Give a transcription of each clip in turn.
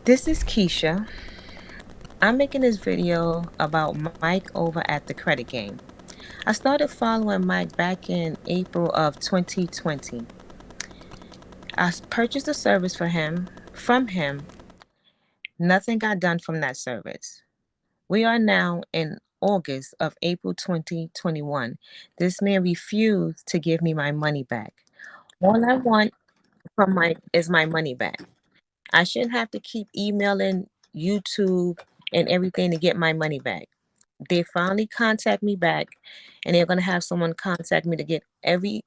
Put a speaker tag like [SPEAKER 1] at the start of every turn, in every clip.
[SPEAKER 1] This is Keisha. I'm making this video about Mike over at the credit game. I started following Mike back in April of 2020. I purchased a service for him, from him. Nothing got done from that service. We are now in August of April 2021. This man refused to give me my money back. All I want from Mike is my money back. I shouldn't have to keep emailing YouTube and everything to get my money back. They finally contact me back, and they're going to have someone contact me to get every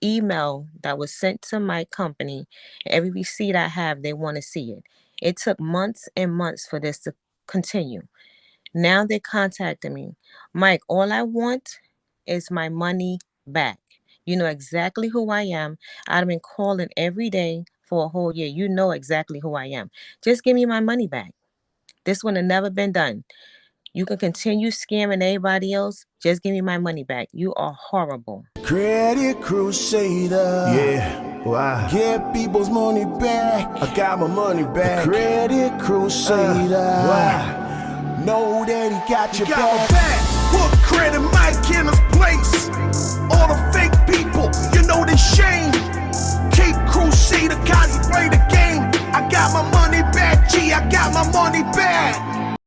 [SPEAKER 1] email that was sent to my company, every receipt I have. They want to see it. It took months and months for this to continue. Now they contacted me. Mike, all I want is my money back. You know exactly who I am. I've been calling every day for a whole year. You know exactly who I am. Just give me my money back. This would have never been done. You can continue scamming everybody else. Just give me my money back. You are horrible.
[SPEAKER 2] Credit Crusader.
[SPEAKER 3] Yeah, wow.
[SPEAKER 2] Get people's money back.
[SPEAKER 3] I got my money back.
[SPEAKER 2] Credit Crusader.
[SPEAKER 3] Wow.
[SPEAKER 2] Know that he got your
[SPEAKER 3] Got my
[SPEAKER 2] back.
[SPEAKER 3] back. Put Credit Mike in his place. All the fake